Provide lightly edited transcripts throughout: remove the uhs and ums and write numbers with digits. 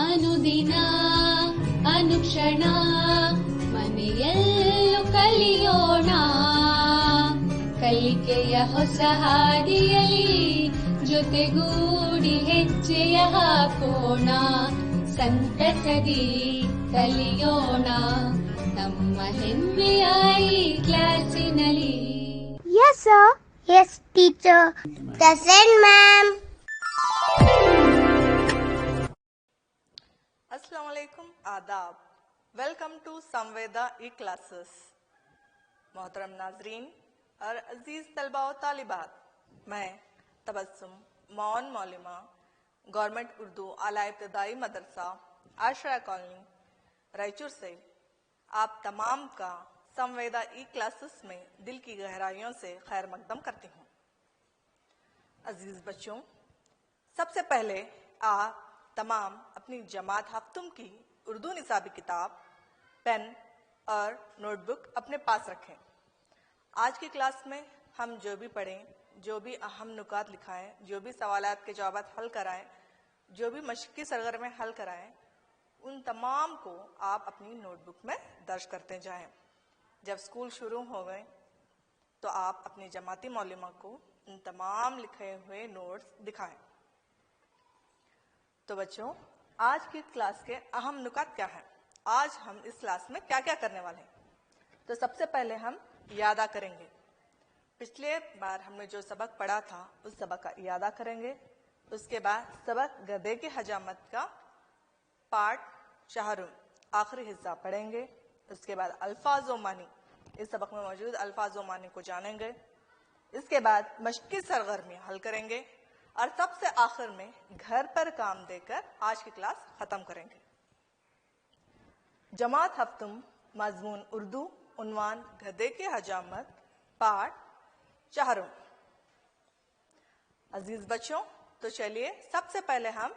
ಅನುದಿನ ಅನುಕ್ಷಣ ಮನೆಯಲ್ಲೂ ಕಲಿಯೋಣ. ಕಲಿಕೆಯ ಹೊಸ ಹಾದಿಯಲ್ಲಿ ಜೊತೆಗೂಡಿ ಹೆಜ್ಜೆಯ ಹಾಕೋಣ. ಸಂತಸದಿ ಕಲಿಯೋಣ ನಮ್ಮ ಹೆಮ್ಮೆಯ ಈ ಕ್ಲಾಸಿನಲ್ಲಿ. Yes, sir. Yes, teacher. Present, ma'am. अस्सलाम वालेकुम, आदाब. Welcome to Samveda e classes. मोहतरम नाजरीन और अजीज तलबा व तालिबात, मैं तबस्सुम मौन मौलिमा गवर्नमेंट उर्दू आला इब्तदाई मदरसा आशरा कॉलोनी रायचूर से आप तमाम का संवेदा ई क्लासेस में दिल की गहराइयों से खैर मकदम करती हूँ. अजीज बच्चों, सबसे पहले आप तमाम अपनी जमात हफ्तुम की उर्दू निसाबी किताब, पेन और नोटबुक अपने पास रखें. आज की क्लास में हम जो भी पढ़ें, जो भी अहम नुकात लिखाएं, जो भी सवालात के जवाब हल कराएं, जो भी मशक़ी सरगर्मे हल कराएं, उन तमाम को आप अपनी नोटबुक में दर्ज करते जाएं. जब स्कूल शुरू हो गए तो आप अपनी जमाती मौलिमा को उन तमाम लिखे हुए नोट्स दिखाएं. तो बच्चों, आज की क्लास के अहम नुकात क्या हैं? आज हम इस क्लास में क्या क्या करने वाले हैं? तो सबसे पहले हम यादा करेंगे. पिछले बार हमने जो सबक पढ़ा था उस सबक का यादा करेंगे. उसके बाद सबक गधे की हजामत का पार्ट शहरुम आखिरी हिस्सा पढ़ेंगे. उसके बाद अल्फाज व मानी, इस सबक में मौजूद अल्फाज व मानी को जानेंगे. इसके बाद मशक़ी सरगर्मी हल करेंगे और सबसे आखिर में घर पर काम देकर आज की क्लास खत्म करेंगे. जमात हफ्तुम मजमून उर्दू, उन्वान गधे की हजामत, पाठ शहरुम. अजीज बच्चों, तो चलिए सबसे पहले हम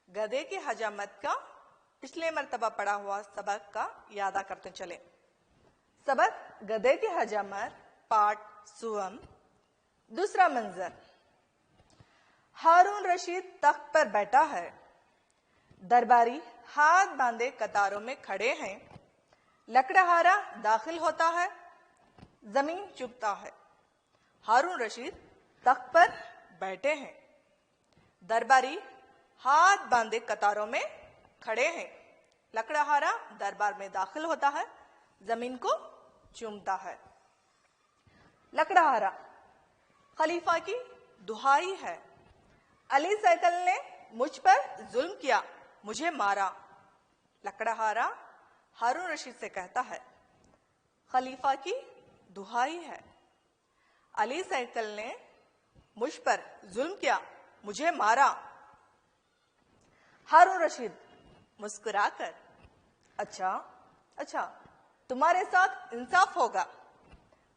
गधे की हजामत का पिछले मर्तबा पढ़ा हुआ सबक का यादा करते चले. सबक गधे की हजामत, पाठ सुअम. दूसरा मंजर, हारून रशीद तख्त पर बैठा है. दरबारी हाथ बांधे कतारों में खड़े हैं. लकड़हारा दाखिल होता है, जमीन चुभता है. हारून रशीद तख्त पर बैठे हैं. दरबारी हाथ बांधे कतारों में खड़े हैं. लकड़हारा दरबार में दाखिल होता है, जमीन को चूमता है. लकड़हारा, खलीफा की दुहाई है. अली सैकल ने मुझ पर जुल्म किया, मुझे मारा. लकड़हारा हारून रशीद से कहता है, खलीफा की दुहाई है. अली सैकल ने मुझ पर जुल्म किया, मुझे मारा. हारून रशीद मुस्कुराकर, अच्छा अच्छा, तुम्हारे साथ इंसाफ होगा.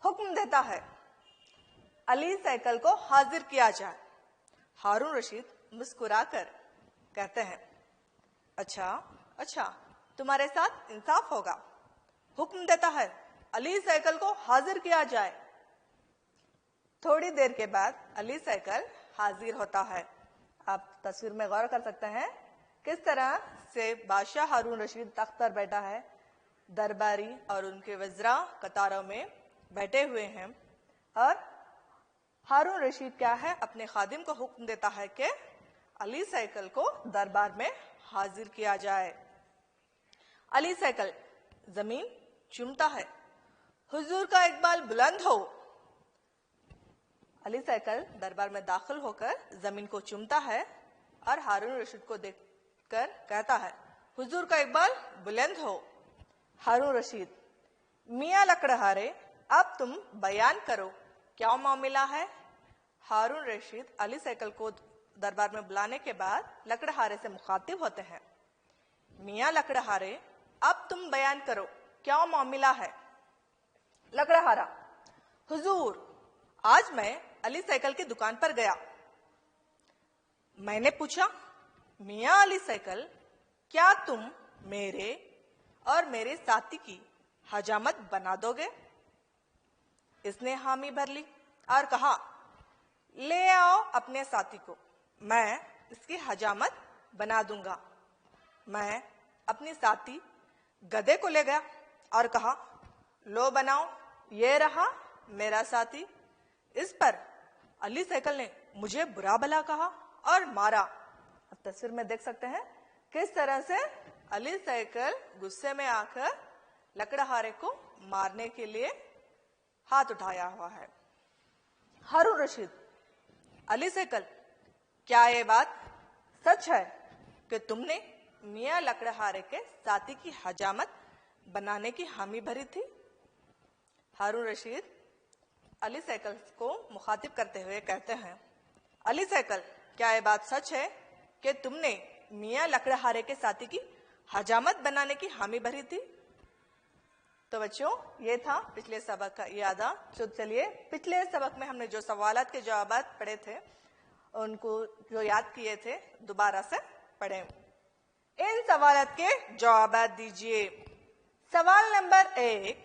हुक्म देता है, अली सैकल को हाजिर किया जाए. हारून रशीद मुस्कुराकर कहते हैं, अच्छा अच्छा, तुम्हारे साथ इंसाफ होगा. हुक्म देता है, अली सैकल को हाजिर किया जाए. थोड़ी देर के बाद अली सैकल हाजिर होता है. आप तस्वीर में गौर कर सकते हैं किस तरह से बादशाह हारून रशीद तख्त पर बैठा है. दरबारी और उनके वज़रा कतारों में बैठे हुए हैं और हारून रशीद क्या है, अपने खादिम को हुक्म देता है कि अली सैकल को दरबार में हाजिर किया जाए. अली सैकल जमीन चूमता है, हुजूर का इकबाल बुलंद हो. अली सैकल दरबार में दाखिल होकर जमीन को चूमता है और हारून रशीद को देखकर कहता है, हुजूर का इकबाल बुलंद हो. हारून रशीद, मियां लकड़हारे, अब तुम बयान करो, क्या मामला है? हारून रशीद अली सैकल को दरबार में बुलाने के बाद लकड़हारे से मुखातिब होते हैं. मियां लकड़हारे, अब तुम बयान करो, क्या मामला है? लकड़हारा, हुजूर, आज मैं अली सैकल की दुकान पर गया. मैंने पूछा, मियां अली सैकल, क्या तुम मेरे और मेरे साथी की हजामत बना दोगे? इसने हामी भर ली और कहा, ले आओ अपने साथी को, मैं इसकी हजामत बना दूंगा. मैं अपनी साथी गधे को ले गया और कहा, लो बनाओ, ये रहा मेरा साथी। इस पर अली सैकल ने मुझे बुरा भला कहा और मारा। अब तस्वीर में देख सकते हैं किस तरह से अली सैकल गुस्से में आकर लकड़हारे को मारने के लिए हाथ उठाया हुआ है। हारून रशीद, अली सैकल, क्या ये बात सच है कि तुमने मियां लकड़हारे के साथी की हजामत बनाने की हामी भरी थी? हारून रशीद अली सैकल को मुखातिब करते हुए कहते हैं, अली सैकल, क्या ये बात सच है कि तुमने मियां लकड़हारे के साथी की हजामत बनाने की हामी भरी थी? तो बच्चों, ये था पिछले सबक का इयादा। तो चलिए, पिछले सबक में हमने जो सवालात के जवाबात पढ़े थे, उनको जो याद किए थे, दोबारा से पढ़ें। इन सवालात के जवाबात दीजिए। सवाल नंबर 1,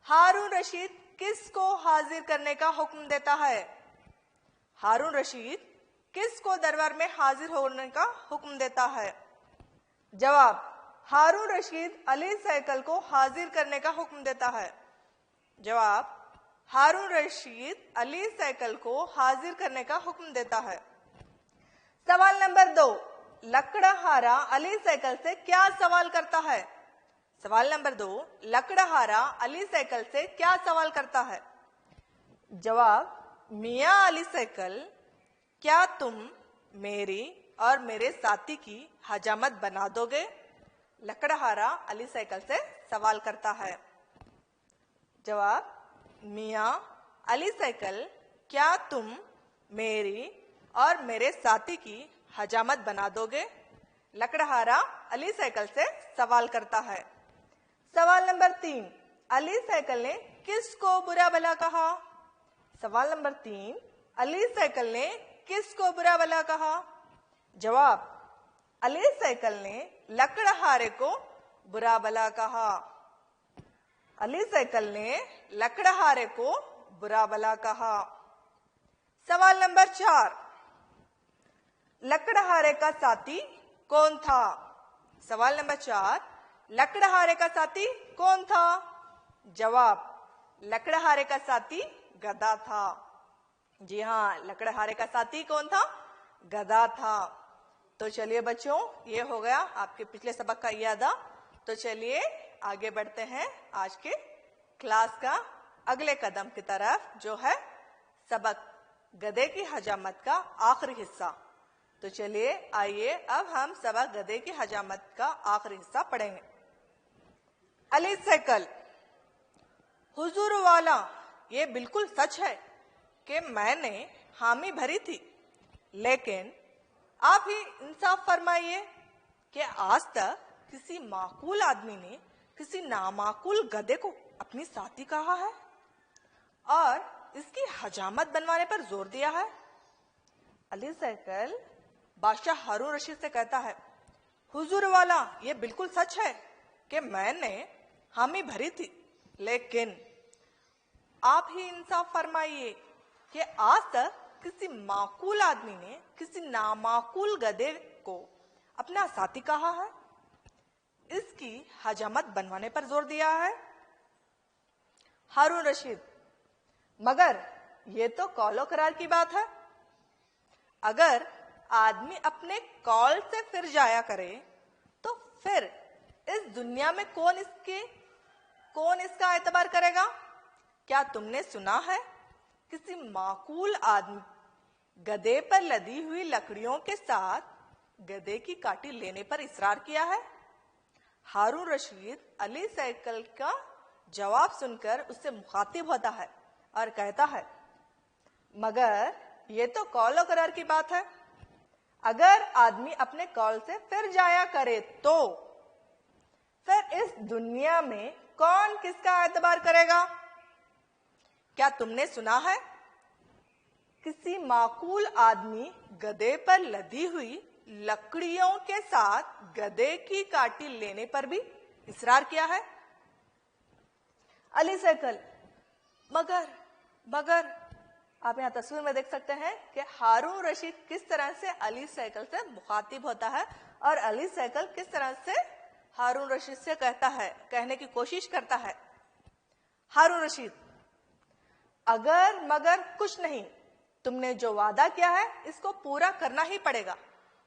हारून रशीद किसको हाजिर करने का हुक्म देता है? हारून रशीद किसको दरबार में हाजिर होने का हुक्म देता है? जवाब, हारून रशीद अली सैकल को हाजिर करने का हुक्म देता है। जवाब, हारून रशीद अली सैकल को हाजिर करने का हुक्म देता है। सवाल नंबर 2, लकड़हारा अली सैकल से क्या सवाल करता है? सवाल नंबर 2, लकड़हारा अली सैकल से क्या सवाल करता है? जवाब, मियां अली सैकल, क्या तुम मेरी और मेरे साथी की हजामत बना दोगे? लकड़हारा अली सैकल से सवाल करता है। जवाब, मियां अली सैकल, क्या तुम मेरी और मेरे साथी की हजामत बना दोगे? लकड़हारा अली सैकल से सवाल करता है। सवाल नंबर 3, अली सैकल ने किसको बुरा भला कहा? सवाल नंबर 3, अली सैकल ने किसको बुरा भला कहा? जवाब, अली सैकल ने लकड़हारे को बुरा भला कहा। अली सैकल ने लकड़हारे को बुरा भला कहा। सवाल नंबर 4, लकड़हारे का साथी कौन था? सवाल नंबर 4, लकड़हारे का साथी कौन था? जवाब, लकड़हारे का साथी गधा था। जी हाँ, लकड़हारे का साथी कौन था? गधा था। तो चलिए बच्चों, ये हो गया आपके पिछले सबक का इयादा। तो चलिए आगे बढ़ते हैं आज के क्लास का अगले कदम की तरफ, जो है सबक गधे की हजामत का आखिरी हिस्सा। तो चलिए आइए अब हम सबक गधे की हजामत का आखिरी हिस्सा पढ़ेंगे। अली सैकल, हुजूर वाला, ये बिल्कुल सच है कि मैंने हामी भरी थी, लेकिन आप ही इंसाफ फरमाइए कि आज तक किसी माकूल आदमी ने किसी नामाकूल गधे को अपनी साथी कहा है और इसकी हजामत बनवाने पर जोर दिया है। अली सैकल बादशाह हारून रशीद से कहता है, हुजूर वाला, ये बिल्कुल सच है कि मैंने हामी भरी थी, लेकिन आप ही इंसाफ फरमाइए कि आज तक किसी माकूल आदमी ने किसी नामाकूल गधे को अपना साथी कहा है, इसकी हजामत बनवाने पर जोर दिया है। हारून रशीद, मगर ये तो कौलो करार की बात है। अगर आदमी अपने कौल से फिर जाया करे तो फिर इस दुनिया में कौन इसका एतबार करेगा? क्या तुमने सुना है किसी माकूल आदमी गधे पर लदी हुई लकड़ियों के साथ गधे की काटी लेने पर इसरार किया है? हारून रशीद अली सैकल का जवाब सुनकर उससे मुखातिब होता है और कहता है, मगर ये तो कौलो करार की बात है। अगर आदमी अपने कौल से फिर जाया करे तो फिर इस दुनिया में कौन किसका एतबार करेगा? क्या तुमने सुना है किसी माकूल आदमी गधे पर लदी हुई लकड़ियों के साथ गधे की काटी लेने पर भी इसरार किया है? अली सैकल, मगर आप यहाँ तस्वीर में देख सकते हैं कि हारून रशीद किस तरह से अली सैकल से मुखातिब होता है और अली सैकल किस तरह से हारून रशीद से कहने की कोशिश करता है। हारून रशीद, अगर मगर कुछ नहीं, तुमने जो वादा किया है इसको पूरा करना ही पड़ेगा।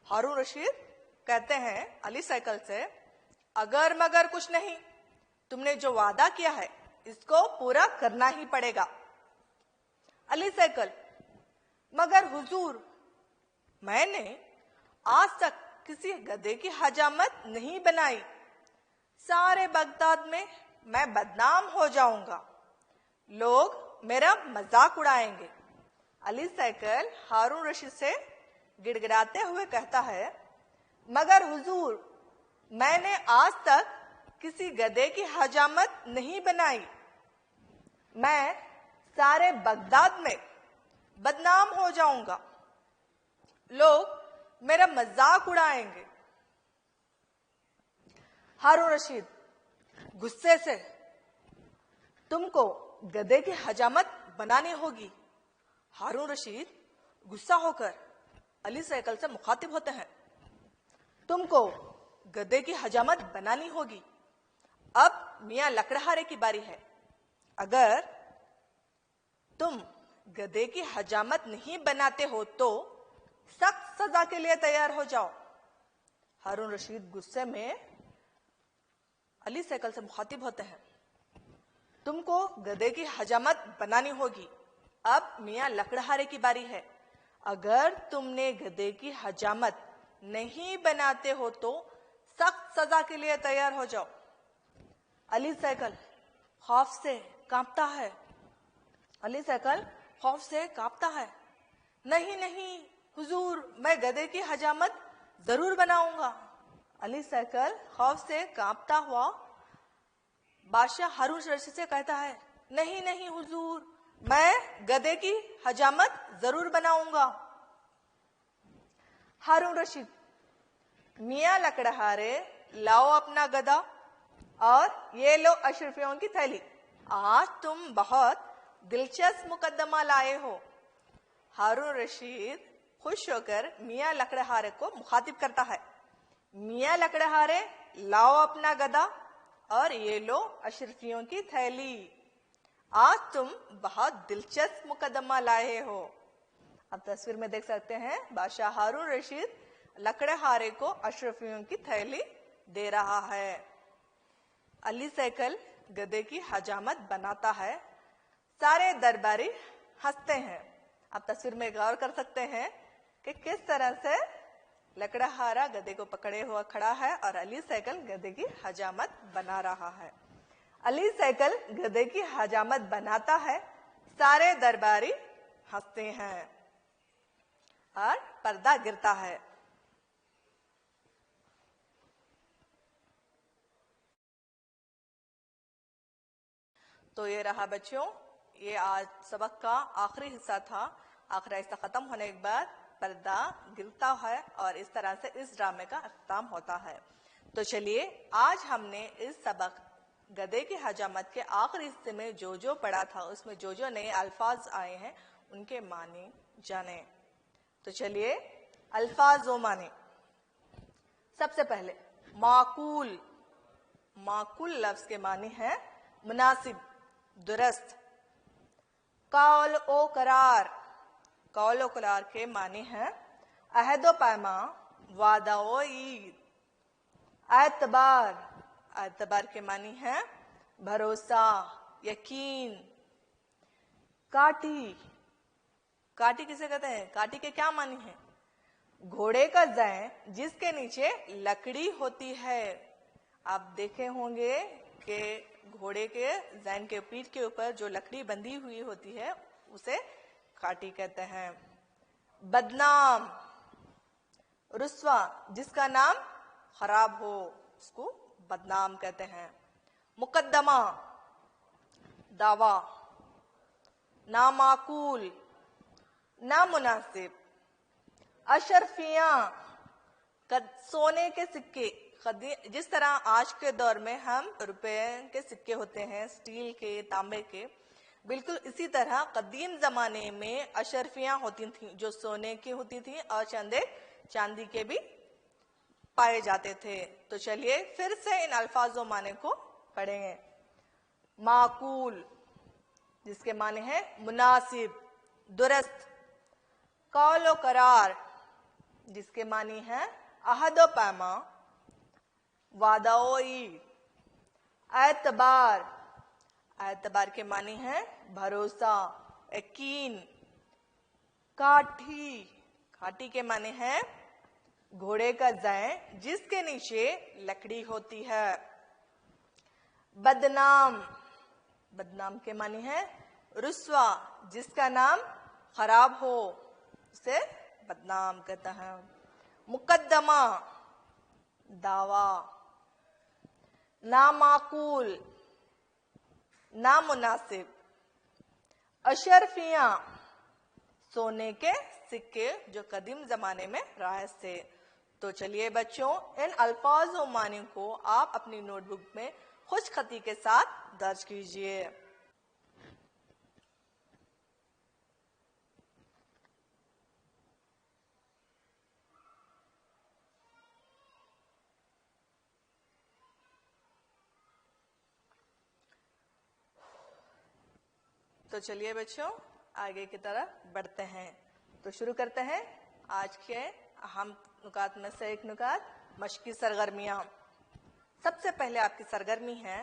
हारून रशीद कहते हैं अली सैकल से, अगर मगर कुछ नहीं, तुमने जो वादा किया है इसको पूरा करना ही पड़ेगा। अली सैकल, मगर हुजूर, मैंने आज तक किसी गधे की हजामत नहीं बनाई। सारे बगदाद में मैं बदनाम हो जाऊंगा, लोग मेरा मजाक उड़ाएंगे। अली सैकल हारून रशीद से गिड़गिड़ाते हुए कहता है, मगर हुजूर, मैंने आज तक किसी गधे की हजामत नहीं बनाई। मैं सारे बगदाद में बदनाम हो जाऊंगा, लोग मेरा मजाक उड़ाएंगे। हारून रशीद गुस्से से, तुमको गधे की हजामत बनानी होगी। हारून रशीद गुस्सा होकर अली सैकल से मुखातिब होते हैं, तुमको गधे की हजामत बनानी होगी। अब मियां लकड़हारे की बारी है। अगर तुम गधे की हजामत नहीं बनाते हो तो सख्त सजा के लिए तैयार हो जाओ। हारून रशीद गुस्से में अली सैकल से मुखातिब होते हैं, तुमको गधे की हजामत बनानी होगी। अब मियां लकड़हारे की बारी है। अगर तुमने गधे की हजामत नहीं बनाते हो तो सख्त सजा के लिए तैयार हो जाओ। अली सैकल खौफ से कांपता है। अली सैकल खौफ से कांपता है, नहीं नहीं हुजूर, मैं गधे की हजामत जरूर बनाऊंगा। अली सैकल खौफ से कांपता हुआ बादशाह हारून रशीद से कहता है, नहीं नहीं हुजूर, मैं गधे की हजामत जरूर बनाऊंगा। हारून रशीद, मियां लकड़हारे, लाओ अपना गधा और ये लो अशरफियों की थैली। आज तुम बहुत दिलचस्प मुकदमा लाए हो। हारून रशीद खुश होकर मियां लकड़हारे को मुखातिब करता है, मियां लकड़हारे, लाओ अपना गधा और ये लो अशरफियों की थैली। आज तुम बहुत दिलचस्प मुकदमा लाए हो। अब तस्वीर में देख सकते हैं बादशाह हारून रशीद लकड़हारे को अशरफियों की थैली दे रहा है। अली सैकल गधे की हजामत बनाता है। सारे दरबारी हंसते हैं। आप तस्वीर में गौर कर सकते हैं कि किस तरह से लकड़हारा गधे को पकड़े हुआ खड़ा है और अली सैकल गधे की हजामत बना रहा है। अली सैकल गधे की हजामत बनाता है, सारे दरबारी हंसते हैं और पर्दा गिरता है। तो ये रहा बच्चों, ये आज सबक का आखिरी हिस्सा था। आखिरी हिस्सा खत्म होने के बाद पर्दा गिरता है और इस तरह से इस ड्रामे का अख्ताम होता है। तो चलिए, आज हमने इस सबक गधे की हजामत के आखिरी हिस्से में जो जो पढ़ा था, उसमें जो जो नए अल्फाज आए हैं उनके माने जाने। तो चलिए, अल्फाज व माने। सबसे पहले माकूल। माकूल लफ्ज के माने हैं मुनासिब, दुरुस्त। कौल ओ करार। कौल ओ करार के माने हैं अहदो पैमा, वादा ओ ईद। एतबार। एतबार के मानी है भरोसा, यकीन। काटी। काटी किसे कहते हैं? काटी के क्या मानी है? घोड़े का जैन जिसके नीचे लकड़ी होती है। आप देखे होंगे कि घोड़े के जैन के पीठ के ऊपर जो लकड़ी बंधी हुई होती है उसे काटी कहते हैं। बदनाम। रुस्वा, जिसका नाम खराब हो उसको बदनाम कहते हैं। मुकद्दमा, दावा। नामाकूल, नामुनासिब। अशरफियां, सोने के सिक्के। जिस तरह आज के दौर में हम रुपए के सिक्के होते हैं, स्टील के, तांबे के, बिल्कुल इसी तरह कदीम जमाने में अशरफियां होती थीं जो सोने की होती थीं और चंदे चांदी के भी पाए जाते थे। तो चलिए फिर से इन अल्फाजों माने को पढ़ेंगे। माकूल जिसके माने हैं मुनासिब, दुरुस्त। कौलो करार जिसके मानी है अहदो पैमा, वादाओई। एतबार, एतबार के मानी है भरोसा, यकीन। काठी, काठी के माने हैं घोड़े का जै जिसके नीचे लकड़ी होती है। बदनाम, बदनाम के मानी है रुस्वा जिसका नाम खराब हो उसे बदनाम कहता है। मुकद्दमा, दावा। नामाकूल, नामुनासिब। अशरफियां, सोने के सिक्के जो कदीम जमाने में राइज थे। तो चलिए बच्चों इन अल्फाजों मानी को आप अपनी नोटबुक में खुशखती के साथ दर्ज कीजिए। तो चलिए बच्चों आगे की तरफ बढ़ते हैं। तो शुरू करते हैं आज के अहम नुकात में से एक नुकात, मश्की सरगर्मियां। सबसे पहले आपकी सरगर्मी है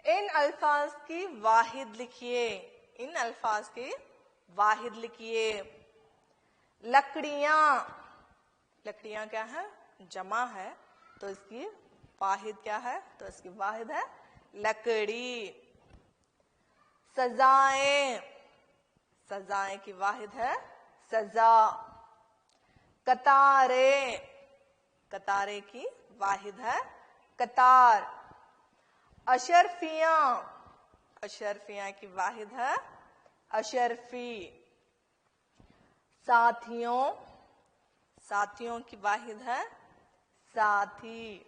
इन अल्फाज की वाहिद लिखिए। इन अल्फाज की वाहिद लिखिए। लकड़ियां, लकड़ियां क्या है? जमा है, तो इसकी वाहिद क्या है? तो इसकी वाहिद है लकड़ी। सजाएं, सजाएं की वाहिद है सजा। कतारे, कतारे की वाहिद है कतार। अशरफियां, अशरफियां की वाहिद है अशरफी। साथियों, साथियों की वाहिद है साथी।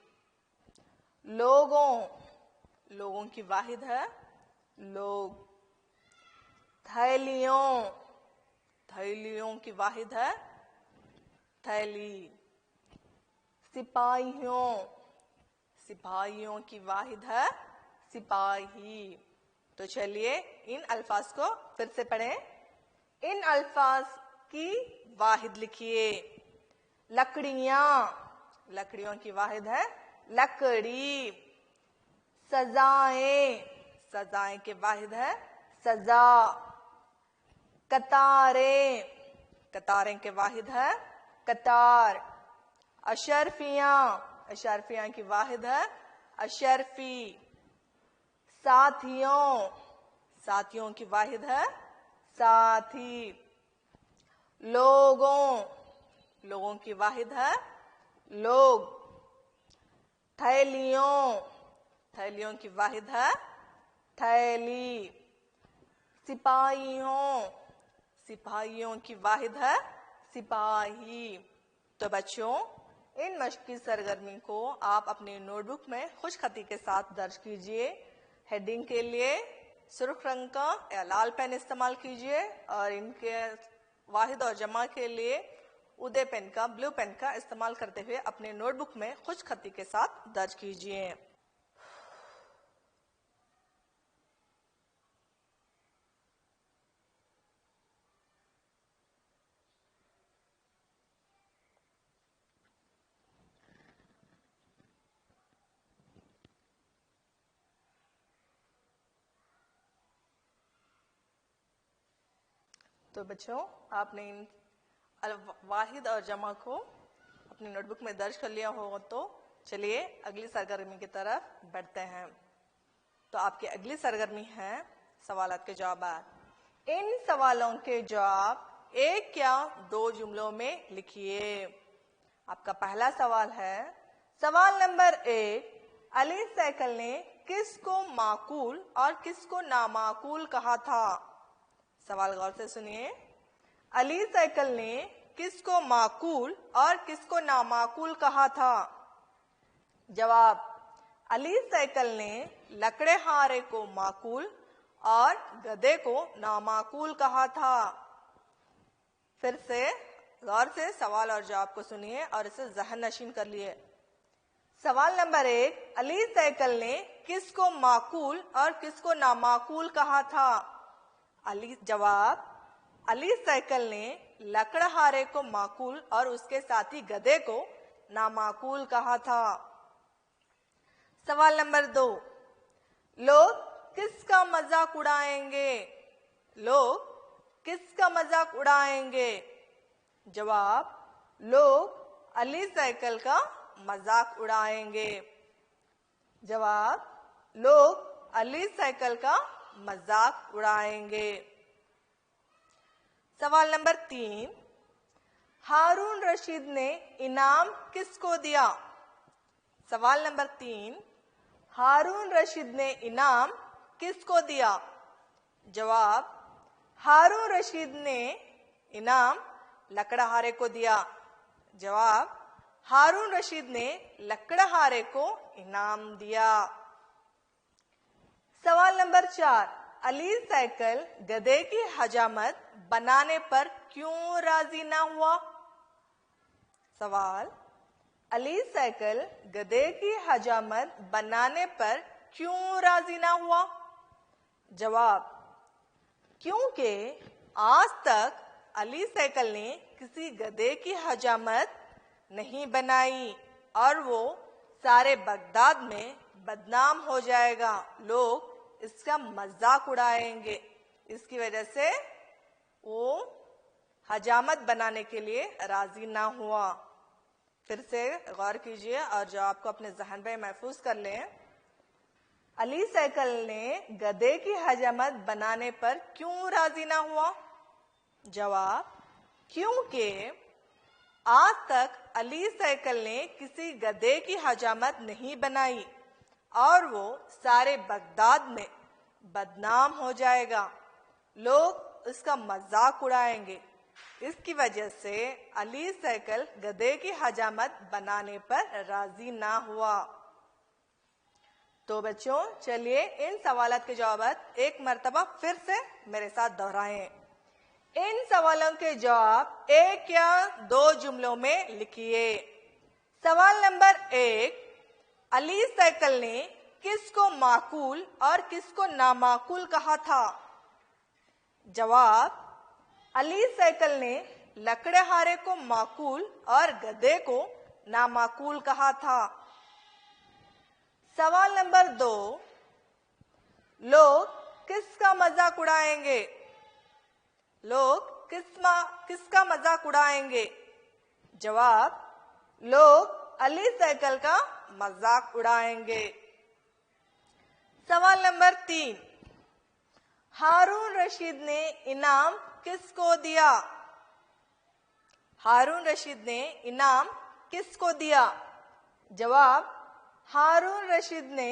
लोगों, लोगों की वाहिद है लोग। थैलियों, थैलियों की वाहिद है थैली। सिपाहियों, सिपाहियों की वाहिद है सिपाही। तो चलिए इन अल्फाज को फिर से पढ़ें। इन अल्फाज की वाहिद लिखिए। लकड़ियां, लकड़ियों की वाहिद है लकड़ी। सजाएं, सजाएं के वाहिद है सजा। कतारें, कतारें के वाहिद है कतार। अशरफियां, अशरफियां की वाहिद है अशरफी। साथियों, साथियों की वाहिद है साथी। लोगों, लोगों की वाहिद है लोग। थैलियों, थैलियों की वाहिद है थैली। सिपाहियों, सिपाहियों की वाहिद है सिपाही। तो बच्चों इन मश्की सरगर्मी को आप अपने नोटबुक में खुशखती के साथ दर्ज कीजिए। हेडिंग के लिए सुर्ख रंग का या लाल पेन इस्तेमाल कीजिए और इनके वाहिद और जमा के लिए उदय पेन का, ब्लू पेन का इस्तेमाल करते हुए अपने नोटबुक में खुशखती के साथ दर्ज कीजिए। तो बच्चों आपने इन वाहिद और जमा को अपनी नोटबुक में दर्ज कर लिया हो तो चलिए अगली सरगर्मी की तरफ बढ़ते हैं। तो आपकी अगली सरगर्मी है सवालात के जवाब। इन सवालों के जवाब एक या दो जुमलों में लिखिए। आपका पहला सवाल है, सवाल नंबर 1, अली सैकल ने किसको माकूल और किसको नामाकूल कहा था? सवाल गौर से सुनिए। अली सैकल ने किसको माकूल और किसको नामाकूल कहा था? जवाब, अली सैकल ने लकड़ेहारे को माकूल और गधे को नामाकूल कहा था। फिर से गौर से सवाल और जवाब को सुनिए और इसे जहन नशीन कर लिए। सवाल नंबर 1, अली सैकल ने किसको माकूल और किसको नामाकूल कहा था? जवाब, अली सैकल ने लकड़हारे को माकूल और उसके साथी गधे को नामाकूल कहा था। सवाल नंबर 2, लोग किसका मजाक उड़ाएंगे? लोग किसका मजाक उड़ाएंगे? जवाब, लोग अली सैकल का मजाक उड़ाएंगे। जवाब, लोग अली सैकल का मजाक उड़ाएंगे। सवाल नंबर 3, हारून रशीद ने इनाम किसको दिया? सवाल नंबर 3, हारून रशीद ने इनाम किसको दिया? जवाब, हारून रशीद ने इनाम लकड़हारे को दिया। जवाब, हारून रशीद ने लकड़हारे को इनाम दिया। सवाल नंबर 4, अली सैकल गधे की हजामत बनाने पर क्यों राजी ना हुआ? सवाल, अली सैकल गधे की हजामत बनाने पर क्यों राजी ना हुआ? जवाब, क्योंकि आज तक अली सैकल ने किसी गधे की हजामत नहीं बनाई और वो सारे बगदाद में बदनाम हो जाएगा, लोग इसका मजाक उड़ाएंगे। इसकी वजह से वो हजामत बनाने के लिए राजी ना हुआ। फिर से गौर कीजिए और जवाब को अपने जहन में महफूज कर लें। अली सैकल ने गधे की हजामत बनाने पर क्यों राजी ना हुआ? जवाब, क्योंकि आज तक अली सैकल ने किसी गधे की हजामत नहीं बनाई और वो सारे बगदाद में बदनाम हो जाएगा, लोग इसका मजाक उड़ाएंगे। इसकी वजह से अली सैकल गधे की हजामत बनाने पर राजी ना हुआ। तो बच्चों, चलिए इन सवालों के जवाब एक मर्तबा फिर से मेरे साथ दोहराएं। इन सवालों के जवाब एक या दो जुमलों में लिखिए। सवाल नंबर 1, अली सैकल ने किसको माकूल और किसको नामाकूल कहा था? जवाब, अली सैकल ने लकड़हारे को माकूल और गधे को नामाकूल कहा था। सवाल नंबर 2, लोग किसका मजाक उड़ाएंगे? लोग किसका मजाक उड़ाएंगे? जवाब, लोग अली सैकल का मजाक उड़ाएंगे। सवाल नंबर 3, हारून रशीद ने इनाम किसको दिया? हारून रशीद ने इनाम किसको दिया? जवाब, हारून रशीद ने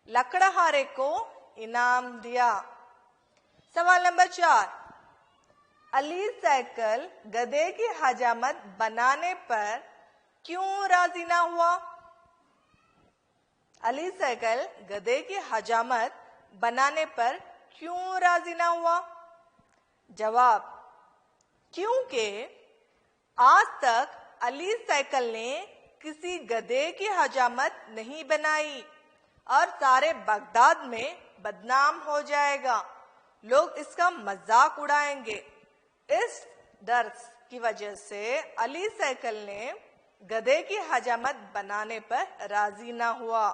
लकड़हारे को इनाम दिया। सवाल नंबर 4, अली सैकल गधे की हजामत बनाने पर क्यों राजी ना हुआ? अली सैकल गधे की हजामत बनाने पर क्यों राजी ना हुआ? जवाब, क्योंकि आज तक अली सैकल ने किसी गधे की हजामत नहीं बनाई और सारे बगदाद में बदनाम हो जाएगा, लोग इसका मजाक उड़ाएंगे। इस डर की वजह से अली सैकल ने गधे की हजामत बनाने पर राजी ना हुआ।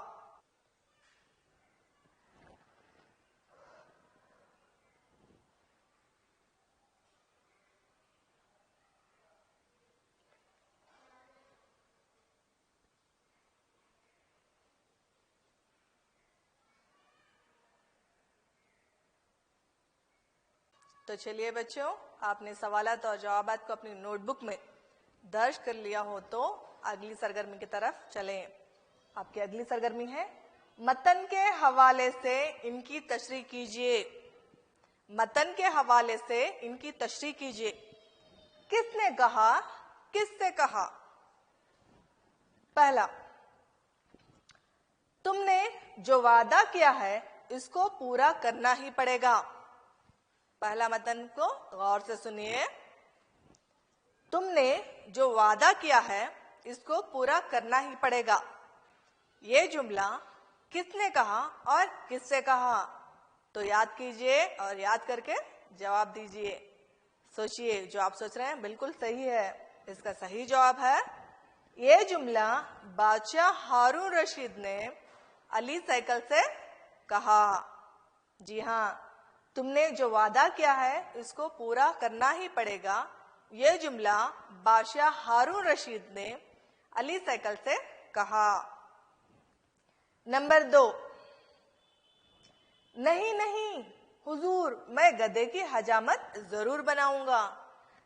तो चलिए बच्चों, आपने सवालात और जवाबात को अपनी नोटबुक में दर्ज कर लिया हो तो अगली सरगर्मी की तरफ चलें। आपकी अगली सरगर्मी है मतन के हवाले से इनकी तशरीह कीजिए। मतन के हवाले से इनकी तशरीह कीजिए। किसने कहा, किससे कहा? पहला, तुमने जो वादा किया है इसको पूरा करना ही पड़ेगा। पहला मतन को गौर से सुनिए। तुमने जो वादा किया है इसको पूरा करना ही पड़ेगा। ये जुमला किसने कहा और किससे कहा? तो याद कीजिए और याद करके जवाब दीजिए। सोचिए, जो आप सोच रहे हैं बिल्कुल सही है। इसका सही जवाब है, ये जुमला बादशाह हारून रशीद ने अली साइकिल से कहा। जी हाँ, तुमने जो वादा किया है इसको पूरा करना ही पड़ेगा। ये जुमला बादशाह हारून रशीद ने अली साइकिल से कहा। नंबर 2, नहीं नहीं हुजूर, मैं गधे की हजामत जरूर बनाऊंगा।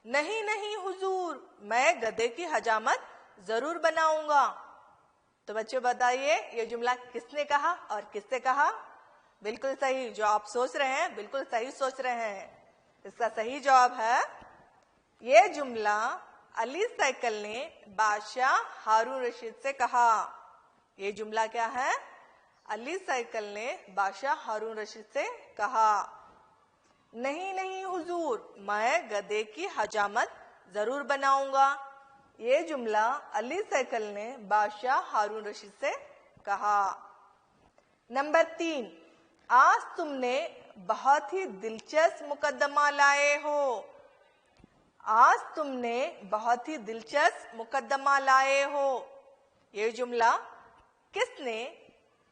नहीं नहीं हुजूर, मैं गधे की हजामत जरूर बनाऊंगा। तो बच्चों बताइए, ये जुमला किसने कहा और किससे कहा? बिल्कुल सही, जो आप सोच रहे हैं बिल्कुल सही सोच रहे हैं। इसका सही जवाब है, ये जुमला अली साइकिल ने बादशाह हारून रशीद से कहा। ये जुमला क्या है? अली साइकिल ने बादशाह हारून रशीद से कहा। नहीं नहीं हुजूर, मैं गधे की हजामत जरूर बनाऊंगा। ये जुमला अली साइकिल ने बादशाह हारून रशीद से कहा। नंबर 3, आज तुमने बहुत ही दिलचस्प मुकदमा लाए हो। आज तुमने बहुत ही दिलचस्प मुकदमा लाए हो। ये जुमला किसने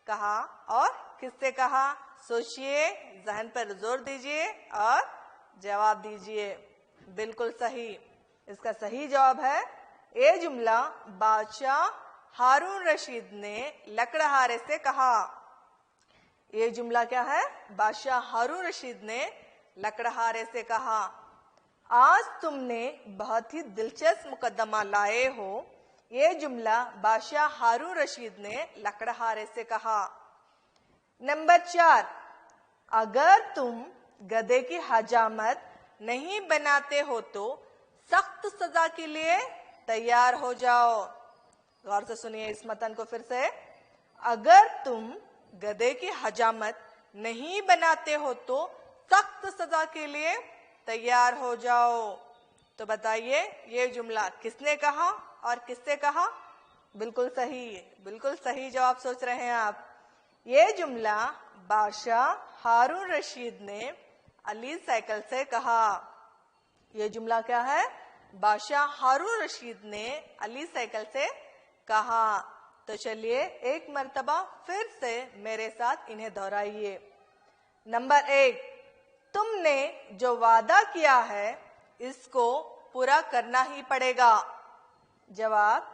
कहा और किससे कहा? सोचिए, जहन पर जोर दीजिए और जवाब दीजिए। बिल्कुल सही, इसका सही जवाब है, ये जुमला बादशाह हारून रशीद ने लकड़हारे से कहा। ये जुमला क्या है? बादशाह हारून रशीद ने लकड़हारे से कहा। आज तुमने बहुत ही दिलचस्प मुकदमा लाए हो। ये जुमला बादशाह हारून रशीद ने लकड़हारे से कहा। नंबर 4, अगर तुम गधे की हजामत नहीं बनाते हो तो सख्त सजा के लिए तैयार हो जाओ। गौर से सुनिए इस मतन को फिर से। अगर तुम गधे की हजामत नहीं बनाते हो तो सख्त सजा के लिए तैयार हो जाओ। तो बताइए, ये जुमला किसने कहा और किससे कहा? बिल्कुल सही जवाब सोच रहे हैं आप। ये जुमला बादशाह हारून रशीद ने अली साइकिल से कहा। ये जुमला क्या है? बादशाह हारून रशीद ने अली साइकिल से कहा। तो चलिए एक मर्तबा फिर से मेरे साथ इन्हें दोहराइए। नंबर 1, तुमने जो वादा किया है इसको पूरा करना ही पड़ेगा। जवाब,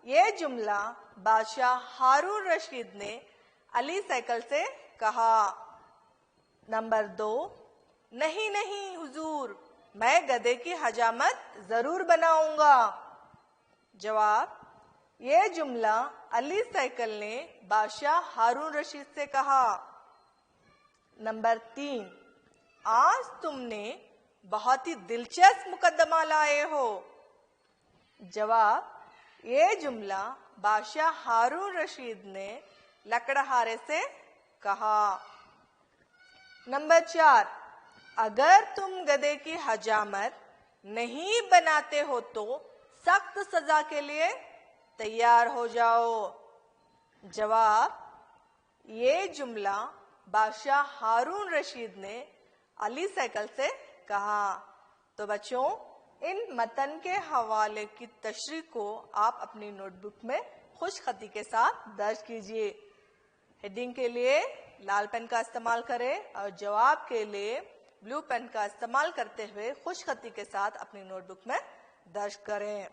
ये जुमला बादशाह हारून रशीद ने अली साइकिल से कहा। नंबर 2, नहीं नहीं हुजूर, मैं गधे की हजामत जरूर बनाऊंगा। जवाब, ये जुमला अली साइकिल ने बादशाह हारून रशीद से कहा। नंबर 3, आज तुमने बहुत ही दिलचस्प मुकदमा लाए हो। जवाब, ये जुमला बादशाह हारून रशीद ने लकड़हारे से कहा। नंबर 4, अगर तुम गधे की हजामत नहीं बनाते हो तो सख्त सजा के लिए तैयार हो जाओ। जवाब, ये जुमला बादशाह हारून रशीद ने अली साइकिल से कहा। तो बच्चों, इन मतन के हवाले की तशरीह को आप अपनी नोटबुक में खुशखती के साथ दर्ज कीजिए। हेडिंग के लिए लाल पेन का इस्तेमाल करें और जवाब के लिए ब्लू पेन का इस्तेमाल करते हुए खुशखती के साथ अपनी नोटबुक में दर्ज करें।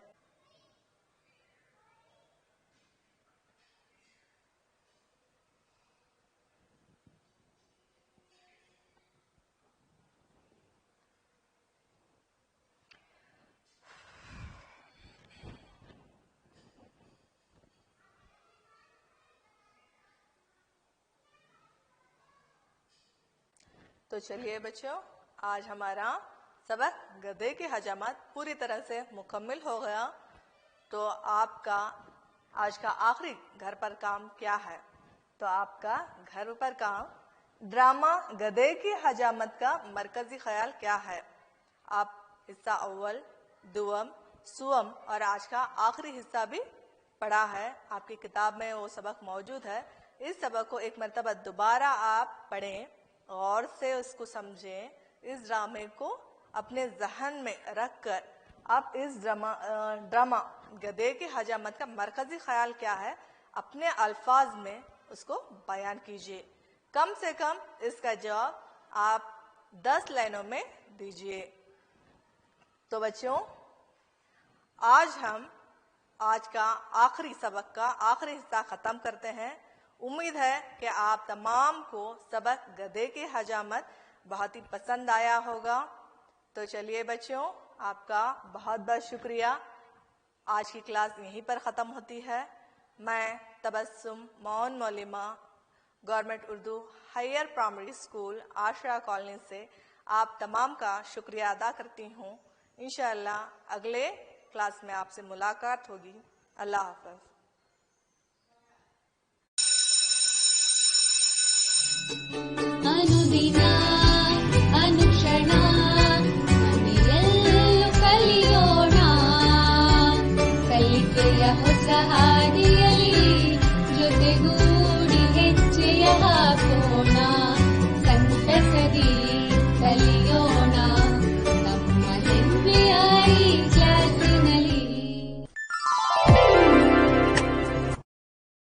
तो चलिए बच्चों, आज हमारा सबक गधे की हजामत पूरी तरह से मुकम्मल हो गया। तो आपका आज का आखिरी घर पर काम क्या है? तो आपका घर पर काम ड्रामा गधे की हजामत का मरकजी ख्याल क्या है? आप हिस्सा अव्वल, दुअम, सुअम और आज का आखिरी हिस्सा भी पढ़ा है। आपकी किताब में वो सबक मौजूद है। इस सबक को एक मरतबा दोबारा आप पढ़ें, गौर से उसको समझें। इस ड्रामे को अपने जहन में रख कर आप इस ड्रामा गधे की हजामत का मरकजी ख्याल क्या है, अपने अल्फाज में उसको बयान कीजिए। कम से कम इसका जवाब आप 10 लाइनों में दीजिए। तो बच्चों, आज हम आज का आखिरी सबक का आखिरी हिस्सा खत्म करते हैं। उम्मीद है कि आप तमाम को सबक गधे की हजामत बहुत ही पसंद आया होगा। तो चलिए बच्चों, आपका बहुत बहुत शुक्रिया। आज की क्लास यहीं पर ख़त्म होती है। मैं तबस्सुम मौन मौलिमा, government Urdu higher primary school Ashra colony से आप तमाम का शुक्रिया अदा करती हूँ। इंशाअल्लाह अगले क्लास में आपसे मुलाकात होगी। अल्लाह हाफ़िज़। अनुदिना